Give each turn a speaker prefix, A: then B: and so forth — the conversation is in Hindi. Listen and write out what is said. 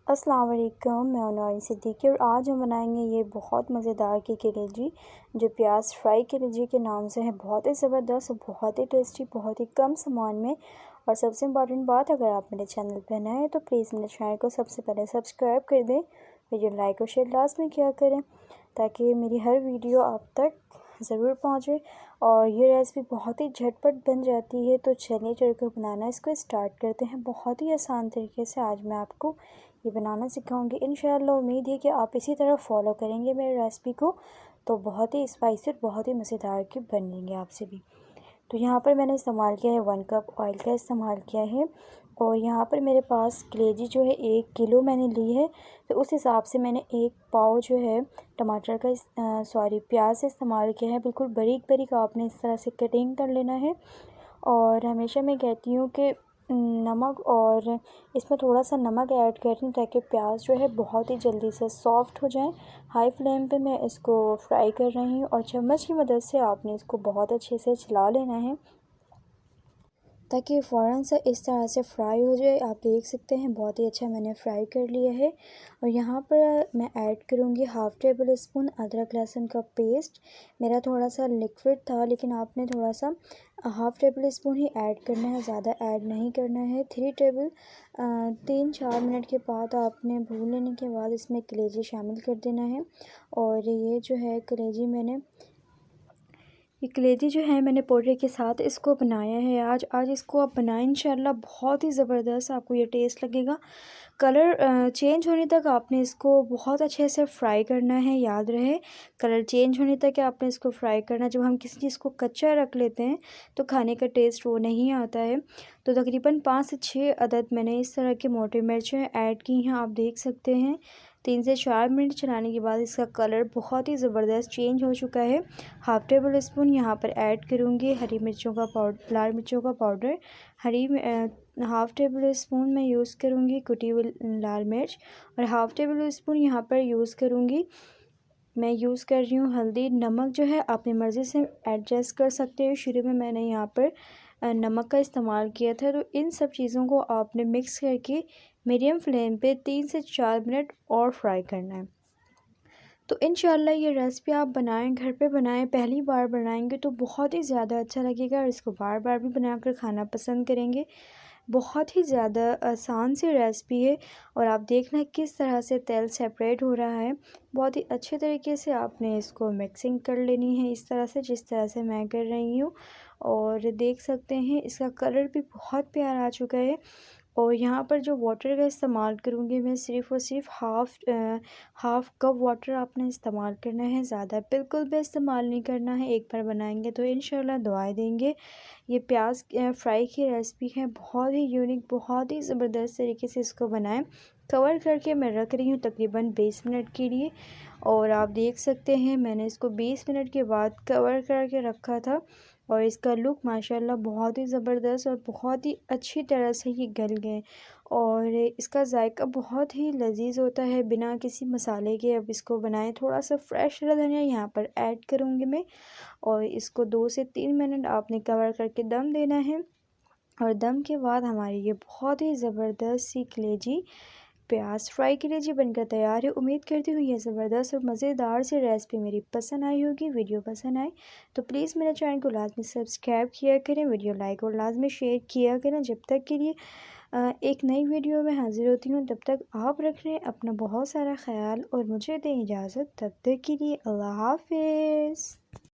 A: अस्सलाम वालेकुम, मैं नौरीन सिद्दीकी और आज हम बनाएंगे ये बहुत मज़ेदार की कलेजी जो प्याज फ्राई कलेजी के नाम से है। बहुत ही ज़बरदस्त और बहुत ही टेस्टी, बहुत ही कम सामान में। और सबसे इम्पॉर्टेंट बात, अगर आप मेरे चैनल पर नए हैं तो प्लीज़ मेरे चैनल को सबसे पहले सब्सक्राइब कर दें, वीडियो लाइक और शेयर लाजमी किया करें ताकि मेरी हर वीडियो आप तक ज़रूर पहुँचे। और ये रेसिपी बहुत ही झटपट बन जाती है, तो चलिए चलकर बनाना इसको स्टार्ट करते हैं। बहुत ही आसान तरीके से आज मैं आपको ये बनाना सिखाऊंगी। इंशाल्लाह उम्मीद है कि आप इसी तरह फॉलो करेंगे मेरे रेसिपी को, तो बहुत ही स्पाइसी और बहुत ही मज़ेदार की बनेंगे आपसे भी। तो यहाँ पर मैंने इस्तेमाल किया है 1 कप ऑयल का इस्तेमाल किया है। और यहाँ पर मेरे पास कलेजी जो है 1 किलो मैंने ली है, तो उस हिसाब से मैंने 1 पाव जो है टमाटर का प्याज से इस्तेमाल किया है। बिल्कुल बारीक बारीक आपने इस तरह से कटिंग कर लेना है। और हमेशा मैं कहती हूँ कि नमक, और इसमें थोड़ा सा नमक ऐड कर रही हूँ ताकि प्याज जो है बहुत ही जल्दी से सॉफ़्ट हो जाए। हाई फ्लेम पे मैं इसको फ्राई कर रही हूँ और चम्मच की मदद से आपने इसको बहुत अच्छे से चला लेना है ताकि फ़ौरन से इस तरह से फ्राई हो जाए। आप देख सकते हैं बहुत ही अच्छा मैंने फ्राई कर लिया है। और यहाँ पर मैं ऐड करूँगी हाफ़ टेबल स्पून अदरक लहसुन का पेस्ट। मेरा थोड़ा सा लिक्विड था, लेकिन आपने थोड़ा सा हाफ़ टेबल स्पून ही ऐड करना है, ज़्यादा ऐड नहीं करना है। 3-4 मिनट के बाद आपने भून लेने के बाद इसमें कलेजी शामिल कर देना है। और ये जो है ये कलेजी जो है मैंने पोटरे के साथ इसको बनाया है। आज इसको आप बनाएं, इंशाल्लाह बहुत ही ज़बरदस्त आपको ये टेस्ट लगेगा। कलर चेंज होने तक आपने इसको बहुत अच्छे से फ्राई करना है। याद रहे, कलर चेंज होने तक आपने इसको फ्राई करना। जब हम किसी चीज़ को कच्चा रख लेते हैं तो खाने का टेस्ट वो नहीं आता है। तो तकरीबन 5 से 6 अदद मैंने इस तरह की मोटी मिर्चें ऐड की हैं, आप देख सकते हैं। 3 से 4 मिनट चलाने के बाद इसका कलर बहुत ही ज़बरदस्त चेंज हो चुका है। हाफ़ टेबल स्पून यहाँ पर ऐड करूँगी लाल मिर्चों का पाउडर। हाफ़ टेबल स्पून मैं यूज़ करूँगी कुटी हुई लाल मिर्च। और हाफ़ टेबल स्पून यहाँ पर मैं यूज़ कर रही हूँ हल्दी। नमक जो है अपनी मर्ज़ी से एडजस्ट कर सकते हो। शुरू में मैंने यहाँ पर नमक का इस्तेमाल किया था। तो इन सब चीज़ों को आपने मिक्स करके मीडियम फ्लेम पे 3 से 4 मिनट और फ्राई करना है। तो इंशाल्लाह ये रेसिपी आप बनाएं, घर पे बनाएं। पहली बार बनाएंगे तो बहुत ही ज़्यादा अच्छा लगेगा और इसको बार बार भी बनाकर खाना पसंद करेंगे। बहुत ही ज़्यादा आसान सी रेसिपी है। और आप देखना किस तरह से तेल सेपरेट हो रहा है। बहुत ही अच्छे तरीके से आपने इसको मिक्सिंग कर लेनी है, इस तरह से जिस तरह से मैं कर रही हूँ। और देख सकते हैं इसका कलर भी बहुत प्यारा आ चुका है। और यहाँ पर जो वाटर का इस्तेमाल करूँगी मैं, सिर्फ़ और सिर्फ हाफ़ कप वाटर आपने इस्तेमाल करना है, ज़्यादा बिल्कुल भी इस्तेमाल नहीं करना है। एक बार बनाएंगे तो इंशाल्लाह दुआएं देंगे। ये प्याज फ्राई की रेसिपी है, बहुत ही यूनिक, बहुत ही ज़बरदस्त तरीके से इसको बनाएं। कवर करके मैं रख रही हूँ तकरीबन 20 मिनट के लिए। और आप देख सकते हैं मैंने इसको 20 मिनट के बाद कवर करके रखा था। और इसका लुक माशाल्लाह बहुत ही ज़बरदस्त और बहुत ही अच्छी तरह से ये गल गए। और इसका जायका बहुत ही लजीज होता है बिना किसी मसाले के। अब इसको बनाएं, थोड़ा सा फ्रेश हरा धनिया यहाँ पर ऐड करूँगी मैं। और इसको 2 से 3 मिनट आपने कवर करके दम देना है। और दम के बाद हमारी ये बहुत ही ज़बरदस्त सी कलेजी प्याज फ्राई के लिए जी बनकर तैयार है। उम्मीद करती हूँ ये ज़बरदस्त और मज़ेदार सी रेसिपी मेरी पसंद आई होगी। वीडियो पसंद आए तो प्लीज़ मेरे चैनल को लाजमी सब्सक्राइब किया करें, वीडियो लाइक और लाजमी शेयर किया करें। जब तक के लिए एक नई वीडियो में हाज़िर होती हूँ, तब तक आप रख लें अपना बहुत सारा ख्याल और मुझे दें इजाज़त। तब तक के लिए अल्लाह हाफ़िज़।